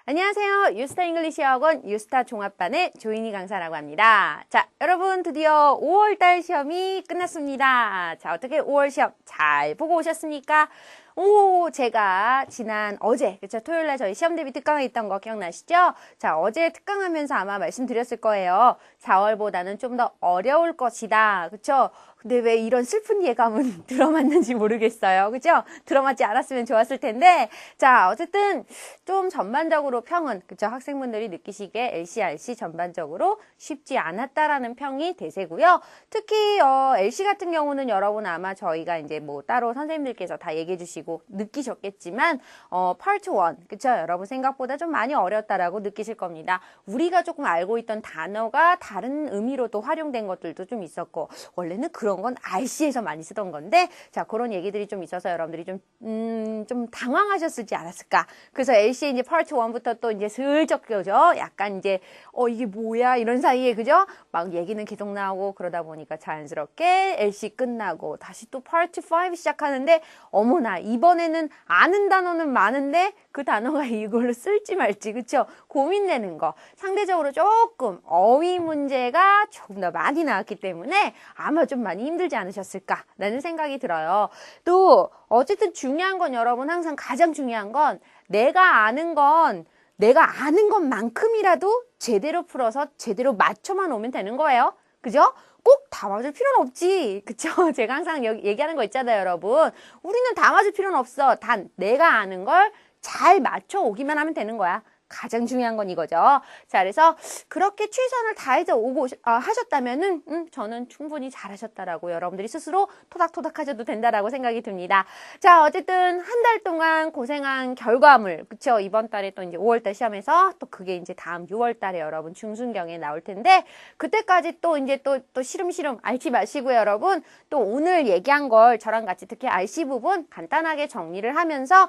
안녕하세요. 유스타 잉글리시 학원 유스타 종합반의 조인희 강사라고 합니다. 자, 여러분 드디어 5월달 시험이 끝났습니다. 자, 어떻게 5월 시험 잘 보고 오셨습니까? 제가 어제, 그쵸? 토요일날 저희 시험 대비 특강에 있던 거 기억나시죠? 자, 어제 특강하면서 아마 말씀드렸을 거예요. 4월보다는 좀 더 어려울 것이다. 그쵸? 근데 왜 이런 슬픈 예감은 들어맞는지 모르겠어요. 그죠? 들어맞지 않았으면 좋았을 텐데. 자, 어쨌든 좀 전반적으로 평은, 그쵸? 학생분들이 느끼시기에 LC 전반적으로 쉽지 않았다라는 평이 대세고요. 특히, LC 같은 경우는 여러분 아마 저희가 이제 뭐 따로 선생님들께서 다 얘기해 주시고 느끼셨겠지만, 파트 1, 그쵸? 여러분 생각보다 좀 많이 어렵다라고 느끼실 겁니다. 우리가 조금 알고 있던 단어가 다른 의미로 또 활용된 것들도 좀 있었고, 원래는 그런 건 RC에서 많이 쓰던 건데, 자, 그런 얘기들이 좀 있어서 여러분들이 좀 당황하셨을지 않았을까. 그래서 LC 이제 파트 1부터 또 이제 슬쩍, 그죠? 약간 이제, 이게 뭐야? 이런 사이에, 그죠? 막 얘기는 계속 나오고 그러다 보니까 자연스럽게 LC 끝나고 다시 또 파트 5 시작하는데, 어머나, 이번에는 아는 단어는 많은데, 그 단어가 이걸로 쓸지 말지, 그쵸? 고민되는 거. 상대적으로 조금 어휘 문제가 조금 더 많이 나왔기 때문에 아마 좀 많이 힘들지 않으셨을까라는 생각이 들어요. 또 어쨌든 중요한 건 여러분 항상 가장 중요한 건 내가 아는 것만큼이라도 제대로 풀어서 제대로 맞춰만 오면 되는 거예요. 그죠? 꼭 다 맞을 필요는 없지. 그쵸? 제가 항상 얘기하는 거 있잖아요, 여러분. 우리는 다 맞을 필요는 없어. 단 내가 아는 걸 잘 맞춰 오기만 하면 되는 거야. 가장 중요한 건 이거죠. 자, 그래서 그렇게 최선을 다해서 하셨다면은, 저는 충분히 잘하셨다라고 여러분들이 스스로 토닥토닥 하셔도 된다라고 생각이 듭니다. 자, 어쨌든 한 달 동안 고생한 결과물, 그쵸? 이번 달에 또 이제 5월달 시험에서 또 그게 이제 다음 6월달에 여러분 중순경에 나올 텐데, 그때까지 또 이제 또 시름시름 앓지 마시고요, 여러분. 또 오늘 얘기한 걸 저랑 같이 특히 RC 부분 간단하게 정리를 하면서,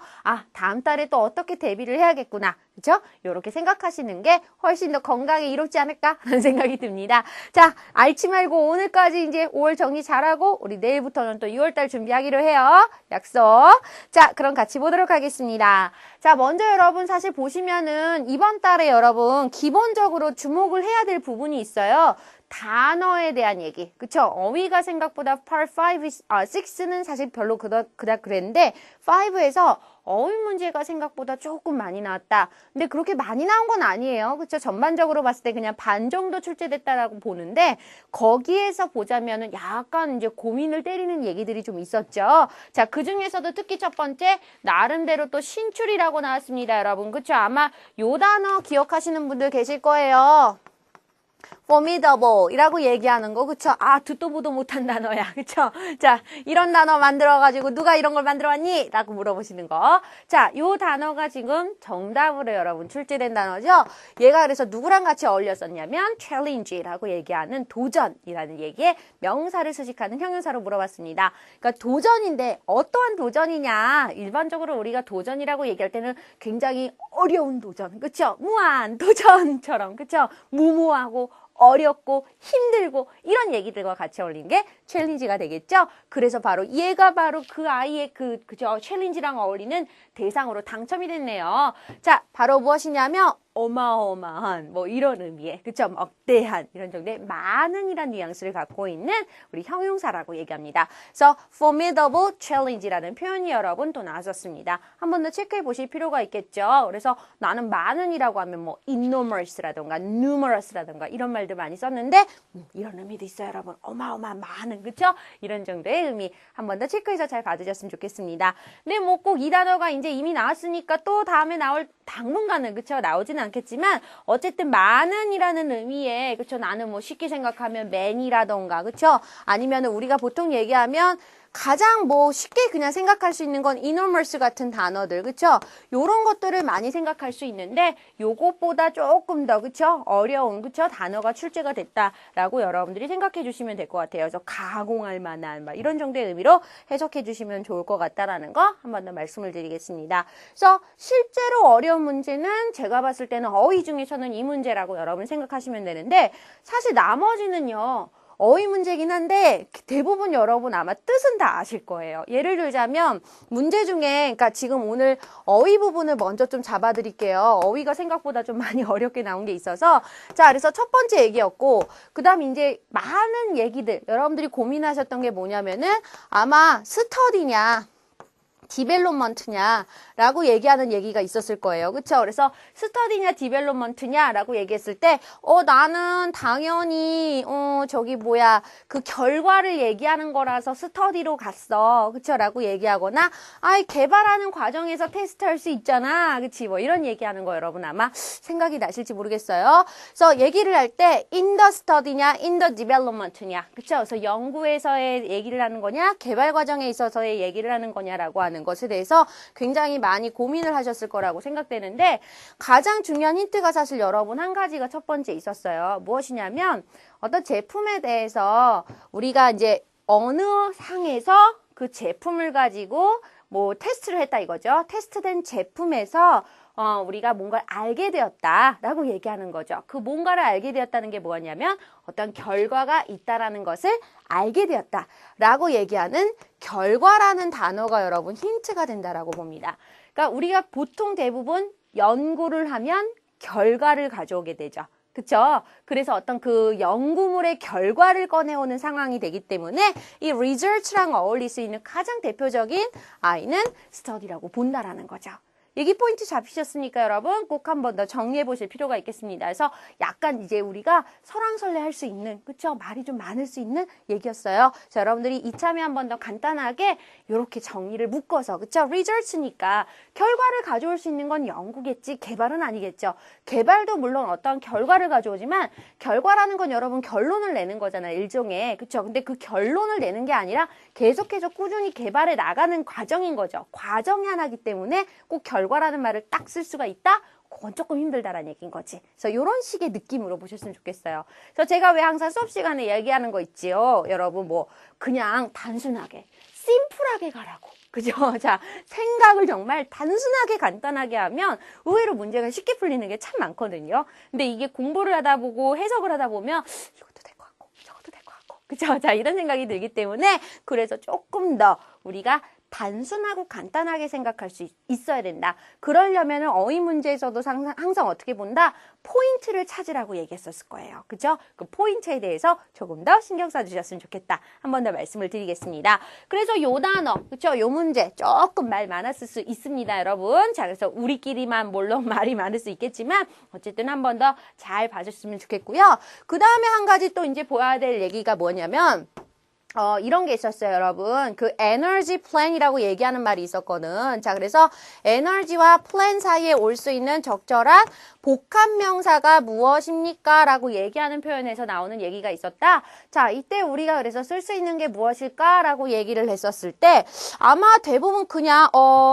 다음 달에 또 어떻게 대비를 해야겠구나. 그쵸? 요렇게 생각하시는 게 훨씬 더 건강에 이롭지 않을까라는 생각이 듭니다. 자, 앓지 말고 오늘까지 이제 5월 정리 잘하고 우리 내일부터는 또 6월달 준비하기로 해요. 약속. 자, 그럼 같이 보도록 하겠습니다. 자, 먼저 여러분 사실 보시면은 이번 달에 여러분 기본적으로 주목을 해야 될 부분이 있어요. 단어에 대한 얘기. 그쵸? 어휘가 생각보다 part 6는 사실 별로 그닥 그랬는데 5에서 어휘 문제가 생각보다 조금 많이 나왔다. 근데 그렇게 많이 나온 건 아니에요. 그쵸? 전반적으로 봤을 때 그냥 반 정도 출제됐다라고 보는데 거기에서 보자면은 약간 이제 고민을 때리는 얘기들이 좀 있었죠. 자, 그 중에서도 특히 첫 번째 나름대로 또 신출이라고 나왔습니다, 여러분. 그쵸? 아마 요 단어 기억하시는 분들 계실 거예요. formidable 이라고 얘기하는 거, 그쵸? 듣도 보도 못한 단어야, 그쵸? 자, 이런 단어 만들어가지고 누가 이런 걸 만들어왔니? 라고 물어보시는 거. 자, 요 단어가 지금 정답으로 여러분 출제된 단어죠? 얘가 그래서 누구랑 같이 어울렸었냐면 challenge라고 얘기하는 도전이라는 얘기에 명사를 수식하는 형용사로 물어봤습니다. 그러니까 도전인데 어떠한 도전이냐? 일반적으로 우리가 도전이라고 얘기할 때는 굉장히 어려운 도전, 그쵸? 무한 도전처럼, 그쵸? 무모하고 어렵고 힘들고 이런 얘기들과 같이 어울리는 게 챌린지가 되겠죠. 그래서 바로 얘가 바로 그 아이의 그죠? 챌린지랑 어울리는 대상으로 당첨이 됐네요. 자, 바로 무엇이냐면 어마어마한 뭐 이런 의미의, 그쵸? 막대한 이런 정도의 많은이란 뉘앙스를 갖고 있는 우리 형용사라고 얘기합니다. 그래서 formidable challenge라는 표현이 여러분 또 나왔었습니다. 한 번 더 체크해 보실 필요가 있겠죠. 그래서 나는 많은이라고 하면 뭐 enormous라던가 numerous라던가 이런 말들 많이 썼는데 이런 의미도 있어요, 여러분. 어마어마한 많은, 그쵸? 이런 정도의 의미 한 번 더 체크해서 잘 받으셨으면 좋겠습니다. 근데 뭐 꼭 이 단어가 이제 이미 나왔으니까 또 다음에 나올 당분간은, 그쵸? 나오지는 않겠지만 어쨌든 많은이라는 의미에, 그쵸? 나는 뭐 쉽게 생각하면 man이라던가, 그쵸? 아니면 우리가 보통 얘기하면 가장 뭐 쉽게 그냥 생각할 수 있는 건 enormous 같은 단어들, 그쵸? 요런 것들을 많이 생각할 수 있는데 요것보다 조금 더, 그쵸? 어려운, 그쵸? 단어가 출제가 됐다라고 여러분들이 생각해 주시면 될 것 같아요. 그래서 가공할 만한 막 이런 정도의 의미로 해석해 주시면 좋을 것 같다라는 거 한 번 더 말씀을 드리겠습니다. 그래서 실제로 어려운 문제는 제가 봤을 때는 어휘 중에서는 이 문제라고 여러분 생각하시면 되는데 사실 나머지는요. 어휘 문제긴 한데 대부분 여러분 아마 뜻은 다 아실 거예요. 예를 들자면 문제 중에 그러니까 지금 오늘 어휘 부분을 먼저 좀 잡아드릴게요. 어휘가 생각보다 좀 많이 어렵게 나온 게 있어서 자 그래서 첫 번째 얘기였고 그 다음 이제 많은 얘기들 여러분들이 고민하셨던 게 뭐냐면은 아마 스터디냐 디벨롭먼트냐 라고 얘기하는 얘기가 있었을 거예요. 그쵸? 그래서 스터디냐 디벨롭먼트냐 라고 얘기했을 때 나는 당연히 그 결과를 얘기하는 거라서 스터디로 갔어. 그쵸? 라고 얘기하거나 개발하는 과정에서 테스트할 수 있잖아. 그치? 뭐 이런 얘기하는 거 여러분 아마 생각이 나실지 모르겠어요. 그래서 얘기를 할 때 in the study냐 in the development냐 그쵸? 그래서 연구에서의 얘기를 하는 거냐 개발 과정에 있어서의 얘기를 하는 거냐라고 하는 것에 대해서 굉장히 많이 고민을 하셨을 거라고 생각되는데 가장 중요한 힌트가 사실 여러분 한 가지가 첫 번째 있었어요. 무엇이냐면 어떤 제품에 대해서 우리가 이제 어느 상에서 그 제품을 가지고 뭐 테스트를 했다 이거죠. 테스트된 제품에서 우리가 뭔가를 알게 되었다라고 얘기하는 거죠. 그 뭔가를 알게 되었다는 게 뭐냐면 어떤 결과가 있다라는 것을 알게 되었다라고 얘기하는 결과라는 단어가 여러분 힌트가 된다라고 봅니다. 그러니까 우리가 보통 대부분 연구를 하면 결과를 가져오게 되죠. 그쵸? 그래서 어떤 그 연구물의 결과를 꺼내오는 상황이 되기 때문에 이 research랑 어울릴 수 있는 가장 대표적인 아이는 study라고 본다라는 거죠. 얘기 포인트 잡히셨으니까 여러분 꼭 한 번 더 정리해 보실 필요가 있겠습니다. 그래서 약간 이제 우리가 설왕설래 할 수 있는 그쵸? 말이 좀 많을 수 있는 얘기였어요. 자, 여러분들이 이참에 한 번 더 간단하게 이렇게 정리를 묶어서 그쵸? research니까 결과를 가져올 수 있는 건 연구겠지 개발은 아니겠죠. 개발도 물론 어떤 결과를 가져오지만 결과라는 건 여러분 결론을 내는 거잖아요. 일종의 그쵸? 근데 그 결론을 내는 게 아니라 계속해서 꾸준히 개발해 나가는 과정인 거죠. 과정이 하나이기 때문에 꼭 결과라는 말을 딱 쓸 수가 있다? 그건 조금 힘들다라는 얘기인 거지. 그래서 이런 식의 느낌으로 보셨으면 좋겠어요. 그래서 제가 왜 항상 수업 시간에 얘기하는 거 있지요? 여러분 뭐 그냥 단순하게 심플하게 가라고. 그죠? 자, 생각을 정말 단순하게 간단하게 하면 의외로 문제가 쉽게 풀리는 게 참 많거든요. 근데 이게 공부를 하다 보고 해석을 하다 보면 이것도 될 것 같고 저것도 될 것 같고 그죠? 자, 이런 생각이 들기 때문에 그래서 조금 더 우리가 단순하고 간단하게 생각할 수 있어야 된다. 그러려면 어휘 문제에서도 항상 어떻게 본다? 포인트를 찾으라고 얘기했었을 거예요. 그죠? 그 포인트에 대해서 조금 더 신경 써주셨으면 좋겠다. 한 번 더 말씀을 드리겠습니다. 그래서 요 단어, 그쵸? 요 문제 조금 말 많았을 수 있습니다, 여러분. 자, 그래서 우리끼리만 물론 말이 많을 수 있겠지만 어쨌든 한 번 더 잘 봐주셨으면 좋겠고요. 그 다음에 한 가지 또 이제 보아야 될 얘기가 뭐냐면 이런 게 있었어요, 여러분. 그 에너지 플랜이라고 얘기하는 말이 있었거든. 자, 그래서 에너지와 플랜 사이에 올 수 있는 적절한 복합 명사가 무엇입니까? 라고 얘기하는 표현에서 나오는 얘기가 있었다. 자, 이때 우리가 그래서 쓸 수 있는 게 무엇일까? 라고 얘기를 했었을 때 아마 대부분 그냥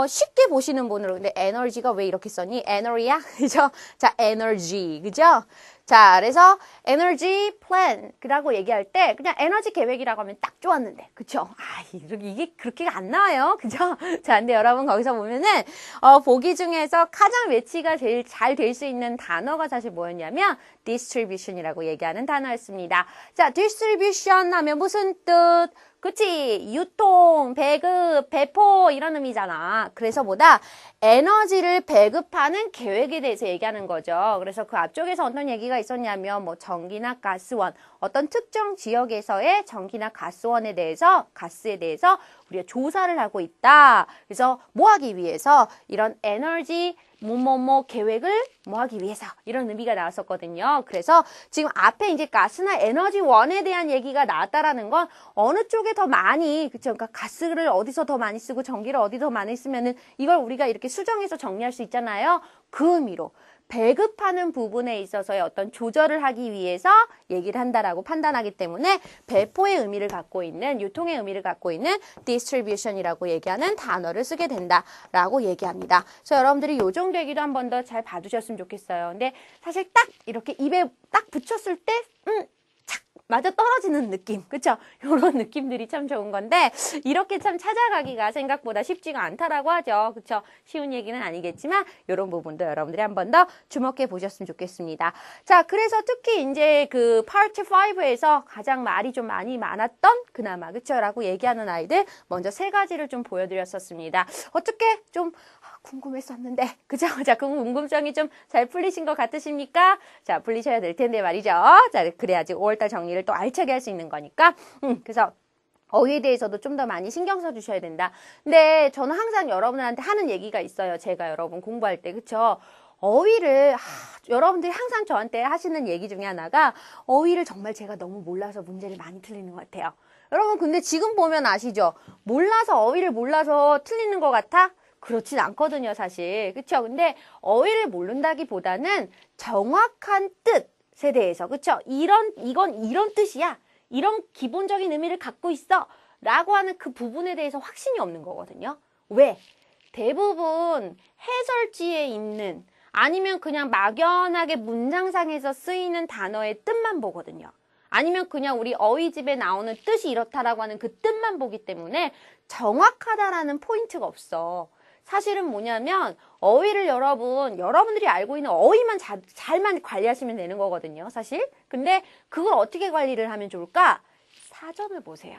쉽게 보시는 분으로 근데 에너지가 왜 이렇게 썼니? 에너지야? 그죠? 자, 에너지. 그죠? 자, 그래서 에너지 플랜이라고 얘기할 때 그냥 에너지 계획이라고 하면 딱 좋았는데, 그쵸? 이게 그렇게 안 나와요, 그죠? 자, 근데 여러분 거기서 보면은 보기 중에서 가장 매치가 제일 잘 될 수 있는 단어가 사실 뭐였냐면 distribution이라고 얘기하는 단어였습니다. 자, distribution 하면 무슨 뜻? 그치? 유통, 배급, 배포 이런 의미잖아. 그래서 보다 에너지를 배급하는 계획에 대해서 얘기하는 거죠. 그래서 그 앞쪽에서 어떤 얘기가 있었냐면 뭐 전기나 가스원, 어떤 특정 지역에서의 전기나 가스에 대해서 우리가 조사를 하고 있다. 그래서 뭐 하기 위해서 이런 에너지 계획을 뭐 하기 위해서 이런 의미가 나왔었거든요. 그래서 지금 앞에 이제 가스나 에너지원에 대한 얘기가 나왔다라는 건 어느 쪽에 더 많이 그쵸? 그러니까 가스를 어디서 더 많이 쓰고 전기를 어디 더 많이 쓰면은 이걸 우리가 이렇게 수정해서 정리할 수 있잖아요. 그 의미로 배급하는 부분에 있어서의 어떤 조절을 하기 위해서 얘기를 한다라고 판단하기 때문에 배포의 의미를 갖고 있는 유통의 의미를 갖고 있는 distribution이라고 얘기하는 단어를 쓰게 된다라고 얘기합니다. 그래서 여러분들이 요 정도 얘기도 한 번 더 잘 봐두셨으면 좋겠어요. 근데 사실 딱 이렇게 입에 딱 붙였을 때 맞아 떨어지는 느낌. 그쵸? 요런 느낌들이 참 좋은 건데, 이렇게 참 찾아가기가 생각보다 쉽지가 않다라고 하죠. 그쵸? 쉬운 얘기는 아니겠지만, 요런 부분도 여러분들이 한 번 더 주목해 보셨으면 좋겠습니다. 자, 그래서 특히 이제 그 파트 5에서 가장 말이 좀 많이 많았던, 그나마, 그쵸? 라고 얘기하는 아이들, 먼저 세 가지를 좀 보여드렸었습니다. 어떻게 좀, 궁금했었는데, 그죠? 자, 그 궁금증이 좀 잘 풀리신 것 같으십니까? 자, 풀리셔야 될 텐데 말이죠. 자, 그래야지 5월달 정리를 또 알차게 할 수 있는 거니까. 그래서 어휘에 대해서도 좀 더 많이 신경 써 주셔야 된다. 근데 저는 항상 여러분들한테 하는 얘기가 있어요. 제가 여러분 공부할 때, 그쵸? 어휘를, 여러분들이 항상 저한테 하시는 얘기 중에 하나가 어휘를 정말 제가 너무 몰라서 문제를 많이 틀리는 것 같아요. 여러분, 근데 지금 보면 아시죠? 어휘를 몰라서 틀리는 것 같아? 그렇진 않거든요, 사실. 그쵸? 근데 어휘를 모른다기보다는 정확한 뜻에 대해서, 그쵸? 이건 이런 뜻이야. 이런 기본적인 의미를 갖고 있어. 라고 하는 그 부분에 대해서 확신이 없는 거거든요. 왜? 대부분 해설지에 있는 아니면 그냥 막연하게 문장상에서 쓰이는 단어의 뜻만 보거든요. 아니면 그냥 우리 어휘집에 나오는 뜻이 이렇다라고 하는 그 뜻만 보기 때문에 정확하다라는 포인트가 없어. 사실은 뭐냐면 어휘를 여러분들이 알고 있는 어휘만 잘만 관리하시면 되는 거거든요, 사실. 근데 그걸 어떻게 관리를 하면 좋을까? 사전을 보세요.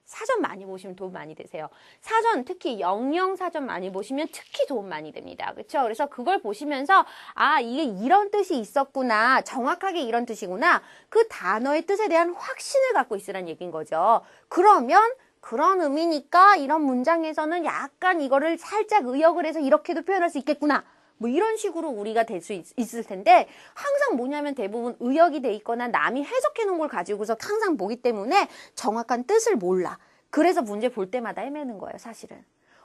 사전 많이 보시면 도움 많이 되세요. 사전, 특히 영영사전 많이 보시면 특히 도움 많이 됩니다. 그렇죠? 그래서 그걸 보시면서 이게 이런 뜻이 있었구나. 정확하게 이런 뜻이구나. 그 단어의 뜻에 대한 확신을 갖고 있으란 얘기인 거죠. 그러면 그런 의미니까 이런 문장에서는 약간 이거를 살짝 의역을 해서 이렇게도 표현할 수 있겠구나. 뭐 이런 식으로 우리가 될 수 있을 텐데 항상 뭐냐면 대부분 의역이 돼 있거나 남이 해석해 놓은 걸 가지고서 항상 보기 때문에 정확한 뜻을 몰라. 그래서 문제 볼 때마다 헤매는 거예요, 사실은.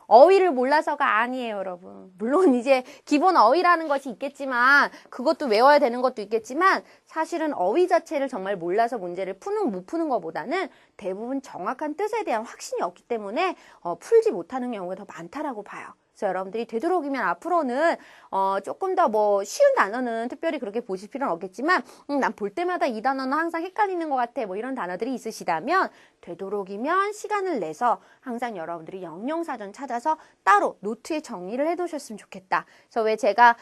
어휘를 몰라서가 아니에요, 여러분. 물론 이제 기본 어휘라는 것이 있겠지만 그것도 외워야 되는 것도 있겠지만 사실은 어휘 자체를 정말 몰라서 문제를 못 푸는 것보다는 대부분 정확한 뜻에 대한 확신이 없기 때문에 풀지 못하는 경우가 더 많다라고 봐요. 그래서 여러분들이 되도록이면 앞으로는 조금 더 뭐 쉬운 단어는 특별히 그렇게 보실 필요는 없겠지만 난 볼 때마다 이 단어는 항상 헷갈리는 것 같아 뭐 이런 단어들이 있으시다면 되도록이면 시간을 내서 항상 여러분들이 영영사전 찾아서 따로 노트에 정리를 해두셨으면 좋겠다. 그래서 왜 제가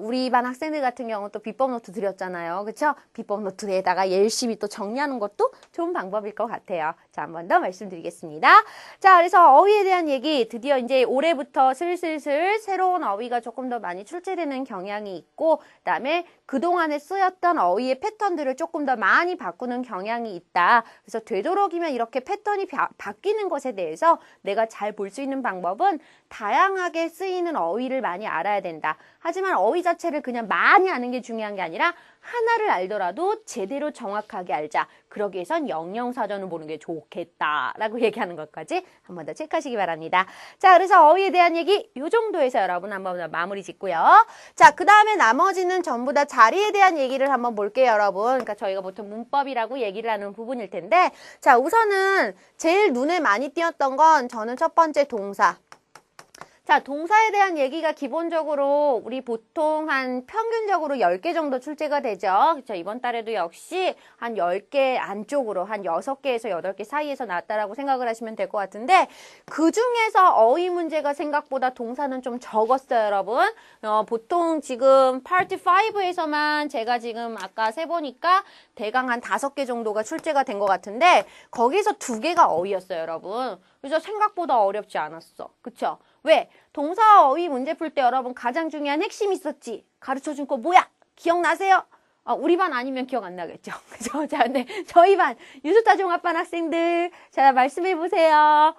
우리 반 학생들 같은 경우 또 비법 노트 드렸잖아요. 그렇죠? 비법 노트에다가 열심히 또 정리하는 것도 좋은 방법일 것 같아요. 자, 한 번 더 말씀드리겠습니다. 자, 그래서 어휘에 대한 얘기 드디어 이제 올해부터 슬슬 새로운 어휘가 조금 더 많이 출제되는 경향이 있고 그다음에 그동안에 쓰였던 어휘의 패턴들을 조금 더 많이 바꾸는 경향이 있다. 그래서 되도록이면 이렇게 패턴이 바뀌는 것에 대해서 내가 잘 볼 수 있는 방법은 다양하게 쓰이는 어휘를 많이 알아야 된다. 하지만 어휘 자체를 그냥 많이 아는 게 중요한 게 아니라 하나를 알더라도 제대로 정확하게 알자. 그러기 위해선 영영사전을 보는 게 좋겠다라고 얘기하는 것까지 한 번 더 체크하시기 바랍니다. 자, 그래서 어휘에 대한 얘기 이 정도에서 여러분 한 번 더 마무리 짓고요. 자, 그 다음에 나머지는 전부 다 자리에 대한 얘기를 한번 볼게요, 여러분. 그러니까 저희가 보통 문법이라고 얘기를 하는 부분일 텐데 자, 우선은 제일 눈에 많이 띄었던 건 저는 첫 번째 동사. 자, 동사에 대한 얘기가 기본적으로 우리 보통 한 평균적으로 10개 정도 출제가 되죠. 그렇죠? 이번 달에도 역시 한 10개 안쪽으로 한 6개에서 8개 사이에서 나왔다라고 생각을 하시면 될 것 같은데 그 중에서 어휘 문제가 생각보다 동사는 좀 적었어요, 여러분. 보통 지금 파트 5에서만 제가 지금 아까 세보니까 대강 한 5개 정도가 출제가 된 것 같은데 거기서 2개가 어휘였어요, 여러분. 그래서 생각보다 어렵지 않았어. 그쵸? 왜? 동사 어휘 문제 풀 때 여러분 가장 중요한 핵심이 있었지. 가르쳐준 거 뭐야? 기억나세요? 우리 반 아니면 기억 안 나겠죠. 그죠? 자, 네. 저희 반, 유수타종합반 학생들. 자, 말씀해보세요.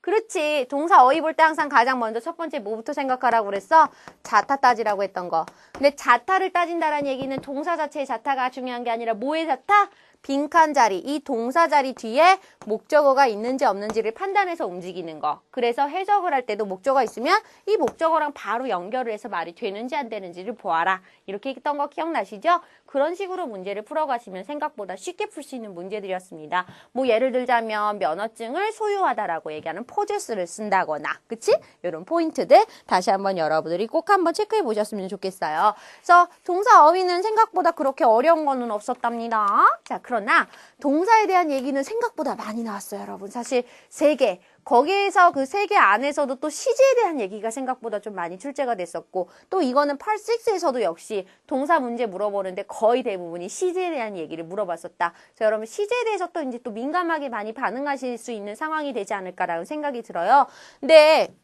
그렇지. 동사 어휘 볼 때 항상 가장 먼저 첫 번째 뭐부터 생각하라고 그랬어? 자타 따지라고 했던 거. 근데 자타를 따진다는 얘기는 동사 자체의 자타가 중요한 게 아니라 뭐의 자타? 빈칸 자리, 이 동사 자리 뒤에 목적어가 있는지 없는지를 판단해서 움직이는 거. 그래서 해석을 할 때도 목적어가 있으면 이 목적어랑 바로 연결을 해서 말이 되는지 안 되는지를 보아라. 이렇게 했던 거 기억나시죠? 그런 식으로 문제를 풀어가시면 생각보다 쉽게 풀 수 있는 문제들이었습니다. 뭐 예를 들자면 면허증을 소유하다라고 얘기하는 포제스를 쓴다거나, 그치? 이런 포인트들 다시 한번 여러분들이 꼭 한번 체크해 보셨으면 좋겠어요. 그래서 동사 어휘는 생각보다 그렇게 어려운 거는 없었답니다. 자, 그러나 동사에 대한 얘기는 생각보다 많이 나왔어요, 여러분. 사실 3개. 거기에서 그 3개 안에서도 또 시제에 대한 얘기가 생각보다 좀 많이 출제가 됐었고, 또 이거는 Part 6에서도 역시 동사 문제 물어보는데 거의 대부분이 시제에 대한 얘기를 물어봤었다. 그래서 여러분 시제에 대해서 또 이제 또 민감하게 많이 반응하실 수 있는 상황이 되지 않을까라는 생각이 들어요. 근데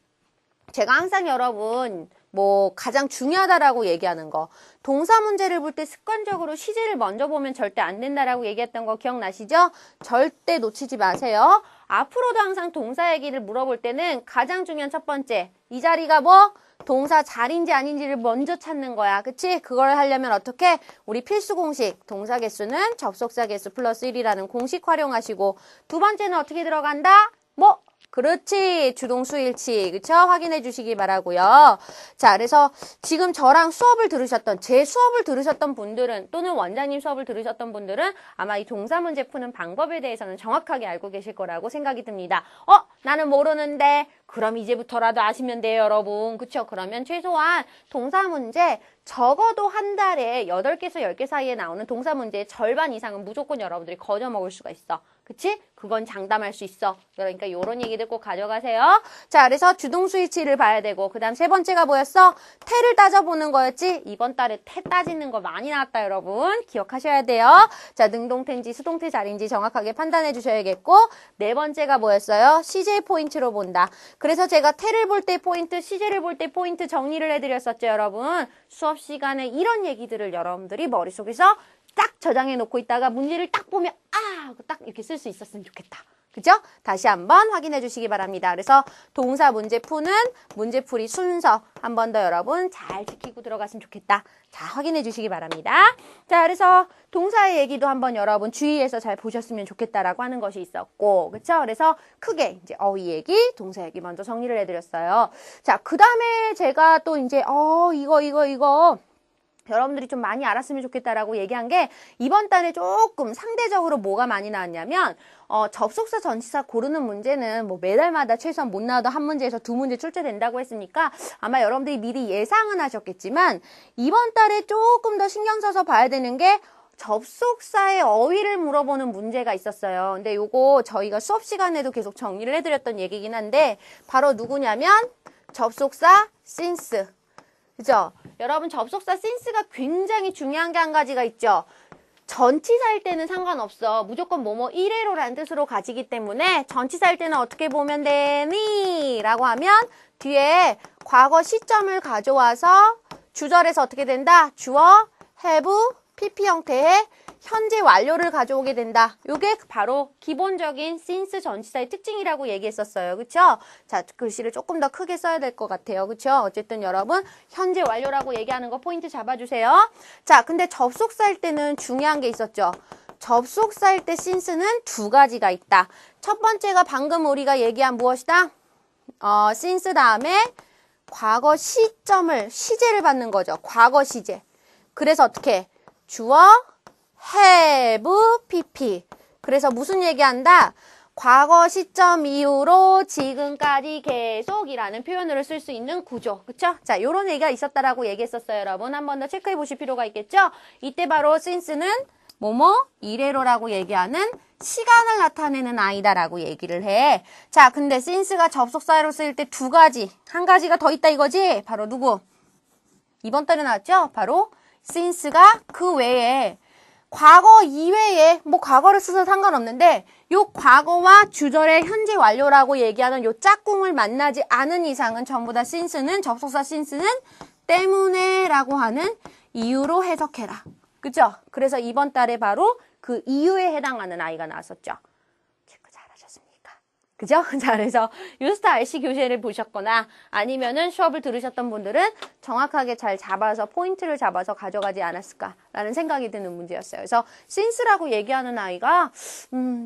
제가 항상 여러분 가장 중요하다라고 얘기하는 거, 동사 문제를 볼 때 습관적으로 시제를 먼저 보면 절대 안 된다라고 얘기했던 거 기억나시죠? 절대 놓치지 마세요. 앞으로도 항상 동사 얘기를 물어볼 때는 가장 중요한 첫 번째, 이 자리가 동사 자리인지 아닌지를 먼저 찾는 거야. 그치? 그걸 하려면 어떻게? 우리 필수 공식, 동사 개수는 접속사 개수 플러스 1이라는 공식 활용하시고, 두 번째는 어떻게 들어간다? 그렇지. 주동수일치. 그쵸? 확인해 주시기 바라고요. 자, 그래서 지금 저랑 제 수업을 들으셨던 분들은, 또는 원장님 수업을 들으셨던 분들은 아마 이 동사 문제 푸는 방법에 대해서는 정확하게 알고 계실 거라고 생각이 듭니다. 나는 모르는데. 그럼 이제부터라도 아시면 돼요, 여러분. 그쵸? 그러면 최소한 동사 문제 적어도 한 달에 8개에서 10개 사이에 나오는 동사 문제의 절반 이상은 무조건 여러분들이 거저 먹을 수가 있어. 그치? 그건 장담할 수 있어. 그러니까 요런 얘기들 꼭 가져가세요. 자, 그래서 주동수일치를 봐야 되고, 그 다음 3번째가 뭐였어? 태를 따져보는 거였지? 이번 달에 태 따지는 거 많이 나왔다, 여러분. 기억하셔야 돼요. 자, 능동태인지 수동태 자리인지 정확하게 판단해 주셔야겠고, 4번째가 뭐였어요? CJ 포인트로 본다. 그래서 제가 태를 볼 때 포인트, CJ를 볼 때 포인트 정리를 해드렸었죠, 여러분. 수업 시간에 이런 얘기들을 여러분들이 머릿속에서 딱 저장해 놓고 있다가 문제를 딱 보면 딱 이렇게 쓸 수 있었으면 좋겠다. 그죠? 다시 한번 확인해 주시기 바랍니다. 그래서 동사 문제 푸는 문제풀이 순서 한 번 더 여러분 잘 지키고 들어갔으면 좋겠다. 자, 확인해 주시기 바랍니다. 자, 그래서 동사의 얘기도 한번 여러분 주의해서 잘 보셨으면 좋겠다라고 하는 것이 있었고, 그쵸? 그래서 크게 이제 어휘 얘기, 동사 얘기 먼저 정리를 해드렸어요. 자, 그 다음에 제가 또 이제 이거 여러분들이 좀 많이 알았으면 좋겠다라고 얘기한 게, 이번 달에 조금 상대적으로 뭐가 많이 나왔냐면, 접속사 전치사 고르는 문제는 매달마다 최소한 못 나와도 한 문제에서 2문제 출제된다고 했으니까 아마 여러분들이 미리 예상은 하셨겠지만, 이번 달에 조금 더 신경 써서 봐야 되는 게 접속사의 어휘를 물어보는 문제가 있었어요. 근데 요거 저희가 수업 시간에도 계속 정리를 해드렸던 얘기긴 한데, 바로 누구냐면 접속사 since. 그죠? 여러분 접속사 since가 굉장히 중요한 게 한 가지가 있죠. 전치사일 때는 상관없어. 무조건 뭐뭐 1회로라는 뜻으로 가지기 때문에 전치사일 때는 어떻게 보면 되니? 라고 하면 뒤에 과거 시점을 가져와서 주절에서 어떻게 된다? 주어, have, PP 형태의 현재 완료를 가져오게 된다. 요게 바로 기본적인 since 전치사의 특징이라고 얘기했었어요. 그쵸? 자, 글씨를 조금 더 크게 써야 될 것 같아요. 그쵸? 어쨌든 여러분 현재 완료라고 얘기하는 거 포인트 잡아주세요. 자, 근데 접속사일 때는 중요한 게 있었죠. 접속사일 때 since는 2가지가 있다. 첫 번째가 방금 우리가 얘기한 무엇이다? since 다음에 과거 시제를 받는 거죠. 과거 시제. 그래서 어떻게? 주어, have, pp. 그래서 무슨 얘기한다? 과거 시점 이후로 지금까지 계속이라는 표현으로 쓸 수 있는 구조. 그쵸? 자, 요런 얘기가 있었다라고 얘기했었어요, 여러분. 한 번 더 체크해 보실 필요가 있겠죠? 이때 바로 since는 이래로라고 얘기하는 시간을 나타내는 아이다라고 얘기를 해. 자, 근데 since가 접속사로 쓰일 때 2가지. 한 가지가 더 있다 이거지? 바로 누구? 이번 달에 나왔죠? 바로 since가 그 외에 과거 이외에 과거를 써서 상관없는데 요 과거와 주절의 현재 완료라고 얘기하는 요 짝꿍을 만나지 않은 이상은 전부 다 since는 접속사 since는 때문에 라고 하는 이유로 해석해라. 그죠? 그래서 이번 달에 바로 그 이유에 해당하는 아이가 나왔었죠. 체크 잘하셨습니까? 그죠? 자, 그래서 유스타 RC 교재를 보셨거나 아니면은 수업을 들으셨던 분들은 정확하게 잘 잡아서 포인트를 잡아서 가져가지 않았을까라는 생각이 드는 문제였어요. 그래서 since라고 얘기하는 아이가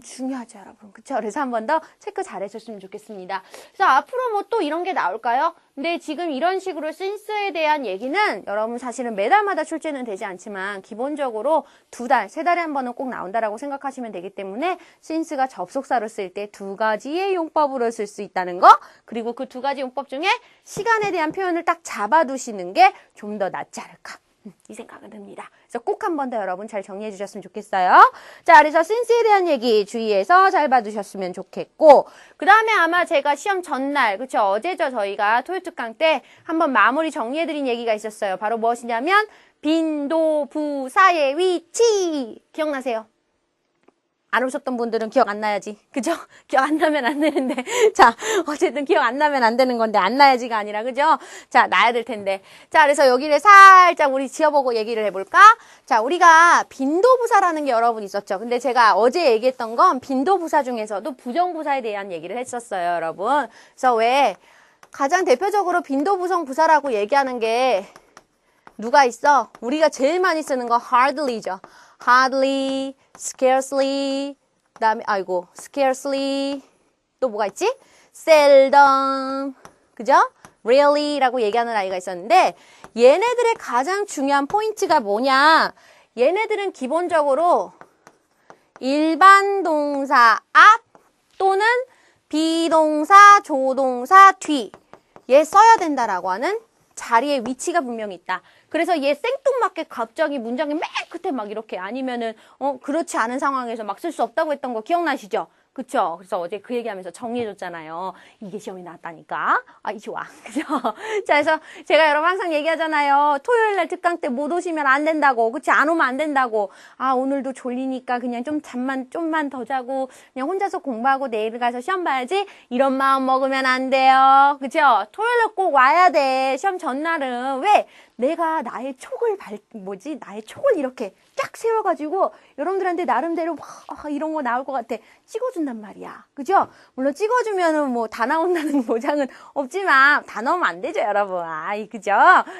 중요하죠, 여러분. 그쵸? 그래서 한 번 더 체크 잘 해줬으면 좋겠습니다. 그래서 앞으로 또 이런 게 나올까요? 근데 지금 이런 식으로 since에 대한 얘기는 여러분 사실은 매달마다 출제는 되지 않지만 기본적으로 2달, 3달에 한 번은 꼭 나온다라고 생각하시면 되기 때문에 since가 접속사로 쓸 때 2가지의 용법으로 쓸 수 있다는 거, 그리고 그 2가지 용법 중에 시간에 대한 표현을 딱 잡아두시는 게 좀 더 낫지 않을까. 이 생각은 듭니다. 그래서 꼭 한 번 더 여러분 잘 정리해 주셨으면 좋겠어요. 자, 그래서 since에 대한 얘기 주의해서 잘 봐두셨으면 좋겠고, 그 다음에 아마 제가 시험 전날, 그쵸? 어제죠, 저희가 토요 특강 때 한번 마무리 정리해드린 얘기가 있었어요. 바로 무엇이냐면, 빈도부사의 위치! 기억나세요? 안 오셨던 분들은 기억 안 나야지. 그죠? 기억 안 나면 안 되는데. 자, 어쨌든 기억 안 나면 안 되는 건데, 안 나야지가 아니라, 그죠? 자, 나야 될 텐데. 자, 그래서 여기를 살짝 우리 지어보고 얘기를 해볼까? 자, 우리가 빈도부사라는 게 여러분 있었죠. 근데 제가 어제 얘기했던 건 빈도부사 중에서도 부정부사에 대한 얘기를 했었어요, 여러분. 그래서 왜 가장 대표적으로 빈도부정 부사라고 얘기하는 게 누가 있어? 우리가 제일 많이 쓰는 거 hardly죠. hardly, scarcely, 그다음에 scarcely 또 뭐가 있지? seldom, 그죠? rarely라고 얘기하는 아이가 있었는데 얘네들의 가장 중요한 포인트가 뭐냐? 얘네들은 기본적으로 일반 동사 앞 또는 비동사, 조동사 뒤에 써야 된다라고 하는 자리의 위치가 분명히 있다. 그래서 얘 생뚱맞게 갑자기 문장의 맨 끝에 막 이렇게 아니면은 그렇지 않은 상황에서 막 쓸 수 없다고 했던 거 기억나시죠? 그쵸? 그래서 어제 그 얘기하면서 정리해줬잖아요. 이게 시험에 나왔다니까. 아이 좋아. 그죠? 자, 그래서 제가 여러분 항상 얘기하잖아요. 토요일날 특강 때 못 오시면 안 된다고. 그치? 안 오면 안 된다고. 아, 오늘도 졸리니까 그냥 좀만 더 자고 그냥 혼자서 공부하고 내일 가서 시험 봐야지. 이런 마음 먹으면 안 돼요. 그죠? 토요일날 꼭 와야 돼. 시험 전날은. 왜? 내가 나의 촉을 이렇게 쫙 세워가지고 여러분들한테 나름대로 이런 거 나올 것 같아. 찍어준단 말이야. 그죠? 물론 찍어주면은 뭐 다 나온다는 보장은 없지만 다 나오면 안 되죠, 여러분. 그죠?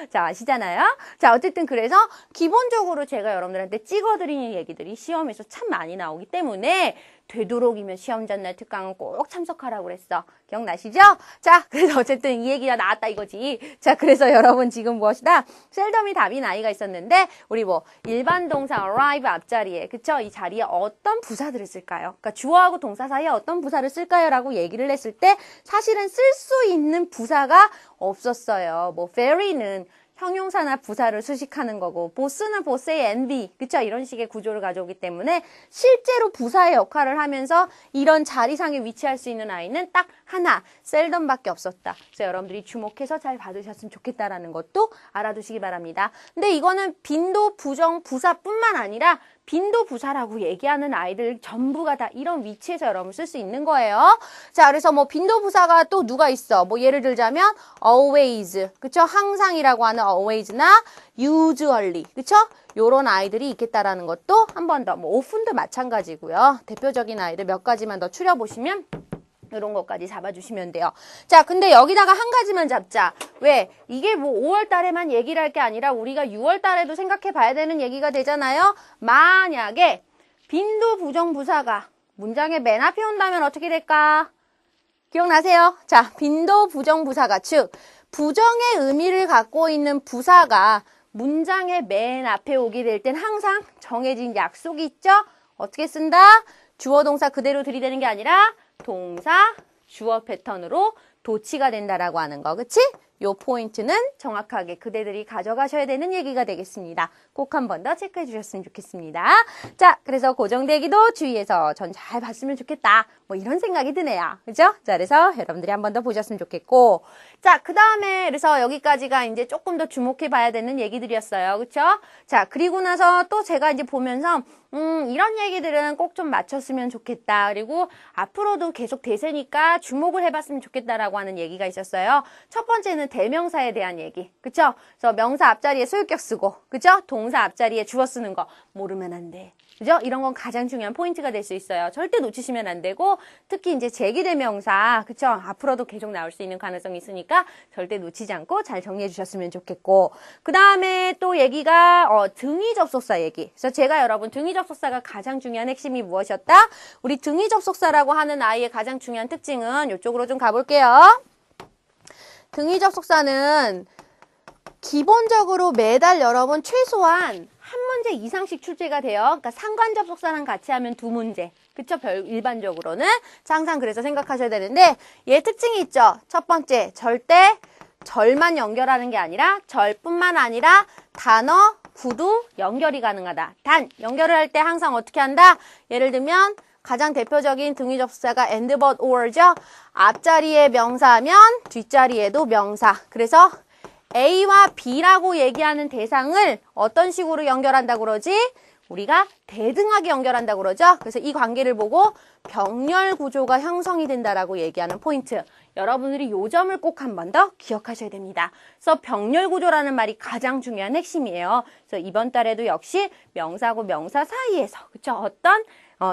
자, 아시잖아요? 자, 어쨌든 그래서 기본적으로 제가 여러분들한테 찍어드리는 얘기들이 시험에서 참 많이 나오기 때문에 되도록이면 시험 전날 특강은 꼭 참석하라고 그랬어. 기억나시죠? 자, 그래서 어쨌든 이 얘기가 나왔다 이거지. 자, 그래서 여러분 지금 무엇이다? 셀덤이 답인 아이가 있었는데 우리 일반 동사 arrive 앞자리에 그쵸? 이 자리에 어떤 부사들을 쓸까요? 그러니까 주어하고 동사 사이에 어떤 부사를 쓸까요? 라고 얘기를 했을 때 사실은 쓸 수 있는 부사가 없었어요. very는 형용사나 부사를 수식하는 거고 보스는 보스의 NB 그쵸? 이런 식의 구조를 가져오기 때문에 실제로 부사의 역할을 하면서 이런 자리상에 위치할 수 있는 아이는 딱 하나 셀덤밖에 없었다. 그래서 여러분들이 주목해서 잘 받으셨으면 좋겠다라는 것도 알아두시기 바랍니다. 근데 이거는 빈도 부정 부사뿐만 아니라 빈도 부사라고 얘기하는 아이들 전부가 다 이런 위치에서 여러분 쓸 수 있는 거예요. 자, 그래서 빈도 부사가 또 누가 있어? 예를 들자면 always, 그쵸? 항상이라고 하는 always나 usually, 그쵸? 요런 아이들이 있겠다라는 것도 한 번 더, often도 마찬가지고요. 대표적인 아이들 몇 가지만 더 추려보시면 이런 것까지 잡아주시면 돼요. 자, 근데 여기다가 한 가지만 잡자. 왜? 이게 5월 달에만 얘기를 할 게 아니라 우리가 6월 달에도 생각해 봐야 되는 얘기가 되잖아요. 만약에 빈도 부정부사가 문장의 맨 앞에 온다면 어떻게 될까? 기억나세요? 자, 빈도 부정부사가 즉 부정의 의미를 갖고 있는 부사가 문장의 맨 앞에 오게 될 땐 항상 정해진 약속이 있죠? 어떻게 쓴다? 주어 동사 그대로 들이대는 게 아니라 동사, 주어 패턴으로 도치가 된다라고 하는 거, 그치? 요 포인트는 정확하게 그대들이 가져가셔야 되는 얘기가 되겠습니다. 꼭 한 번 더 체크해 주셨으면 좋겠습니다. 자, 그래서 고정되기도 주의해서 전 잘 봤으면 좋겠다. 이런 생각이 드네요. 그죠? 자, 그래서 여러분들이 한 번 더 보셨으면 좋겠고. 자, 그 다음에 그래서 여기까지가 이제 조금 더 주목해 봐야 되는 얘기들이었어요. 그쵸? 자, 그리고 나서 또 제가 이제 보면서 이런 얘기들은 꼭 좀 맞췄으면 좋겠다. 그리고 앞으로도 계속 대세니까 주목을 해봤으면 좋겠다라고 하는 얘기가 있었어요. 첫 번째는 대명사에 대한 얘기. 그쵸? 그래서 명사 앞자리에 소유격 쓰고, 그쵸? 동사 앞자리에 주어 쓰는 거 모르면 안 돼. 그죠? 이런 건 가장 중요한 포인트가 될 수 있어요. 절대 놓치시면 안 되고, 특히 이제 제기대명사, 그쵸? 앞으로도 계속 나올 수 있는 가능성이 있으니까 절대 놓치지 않고 잘 정리해 주셨으면 좋겠고, 그 다음에 또 얘기가, 등위 접속사 얘기. 그래서 제가 여러분 등위 접속사가 가장 중요한 핵심이 무엇이었다? 우리 등위 접속사라고 하는 아이의 가장 중요한 특징은 이쪽으로 좀 가볼게요. 등위 접속사는 기본적으로 매달 여러분 최소한 한 문제 이상씩 출제가 돼요. 그러니까 상관 접속사랑 같이 하면 2문제. 그쵸? 일반적으로는. 자, 항상 그래서 생각하셔야 되는데 얘 특징이 있죠. 첫 번째, 절대 절만 연결하는 게 아니라 절뿐만 아니라 단어, 구도 연결이 가능하다. 단, 연결을 할 때 항상 어떻게 한다? 예를 들면 가장 대표적인 등위 접속사가 and, but, or죠. 앞자리에 명사면 뒷자리에도 명사. 그래서 A와 B라고 얘기하는 대상을 어떤 식으로 연결한다고 그러지? 우리가 대등하게 연결한다고 그러죠. 그래서 이 관계를 보고 병렬 구조가 형성이 된다라고 얘기하는 포인트. 여러분들이 이 점을 꼭 한 번 더 기억하셔야 됩니다. 그래서 병렬 구조라는 말이 가장 중요한 핵심이에요. 그래서 이번 달에도 역시 명사하고 명사 사이에서 그쵸? 어떤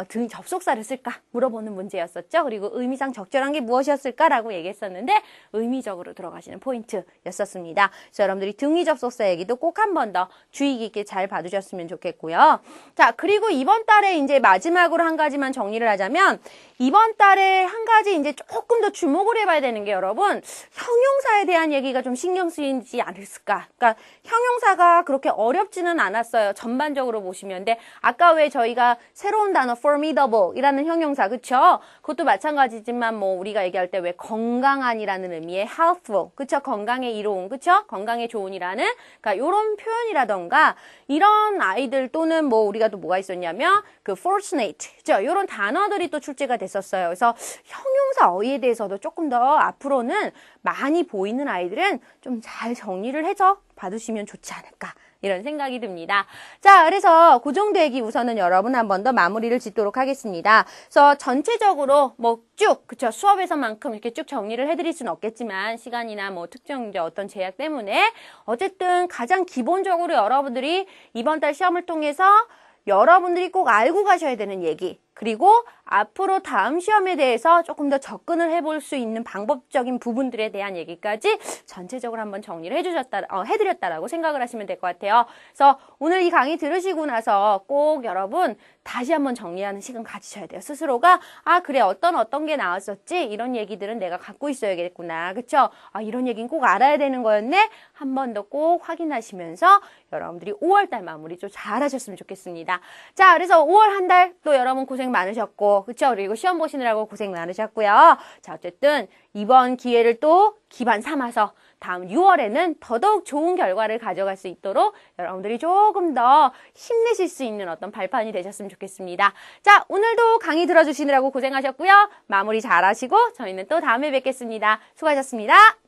등 접속사를 쓸까 물어보는 문제였었죠. 그리고 의미상 적절한 게 무엇이었을까라고 얘기했었는데 의미적으로 들어가시는 포인트였었습니다. 그래서 여러분들이 등위 접속사 얘기도 꼭 한 번 더 주의 깊게 잘 봐주셨으면 좋겠고요. 자, 그리고 이번 달에 이제 마지막으로 한 가지만 정리를 하자면 이번 달에 한 가지 이제 조금 더 주목을 해봐야 되는 게 여러분 형용사에 대한 얘기가 좀 신경 쓰이지 않을까. 그러니까 형용사가 그렇게 어렵지는 않았어요. 전반적으로 보시면. 근데 아까 왜 저희가 새로운 단어 formidable 이라는 형용사, 그쵸? 그것도 마찬가지지만 뭐 우리가 얘기할 때 왜 건강한이라는 의미의 healthful, 그쵸? 건강에 이로운, 그쵸? 건강에 좋은이라는, 그러니까 요런 표현이라던가 이런 아이들 또는 뭐 우리가 또 뭐가 있었냐면 그 fortunate, 그쵸? 요런 단어들이 또 출제가 됐었어요. 그래서 형용사 어휘에 대해서도 조금 더 앞으로는 많이 보이는 아이들은 좀 잘 정리를 해서 봐두시면 좋지 않을까. 이런 생각이 듭니다. 자, 그래서 그 정도 얘기 우선은 여러분 한 번 더 마무리를 짓도록 하겠습니다. 그래서 전체적으로 뭐 쭉, 그쵸, 수업에서만큼 이렇게 쭉 정리를 해드릴 수는 없겠지만 시간이나 뭐 특정 이제 어떤 제약 때문에 어쨌든 가장 기본적으로 여러분들이 이번 달 시험을 통해서 여러분들이 꼭 알고 가셔야 되는 얘기, 그리고 앞으로 다음 시험에 대해서 조금 더 접근을 해볼 수 있는 방법적인 부분들에 대한 얘기까지 전체적으로 한번 정리를 해드렸다라고 생각을 하시면 될 것 같아요. 그래서 오늘 이 강의 들으시고 나서 꼭 여러분 다시 한번 정리하는 시간 가지셔야 돼요. 스스로가 아 그래 어떤 게 나왔었지? 이런 얘기들은 내가 갖고 있어야겠구나. 그쵸? 아 이런 얘기는 꼭 알아야 되는 거였네? 한 번 더 꼭 확인하시면서 여러분들이 5월달 마무리 좀 잘하셨으면 좋겠습니다. 자, 그래서 5월 한 달 또 여러분 고생 많으셨고 그쵸? 그리고 시험 보시느라고 고생 많으셨고요. 자, 어쨌든 이번 기회를 또 기반 삼아서 다음 6월에는 더더욱 좋은 결과를 가져갈 수 있도록 여러분들이 조금 더 힘내실 수 있는 어떤 발판이 되셨으면 좋겠습니다. 자, 오늘도 강의 들어주시느라고 고생하셨고요. 마무리 잘하시고 저희는 또 다음에 뵙겠습니다. 수고하셨습니다.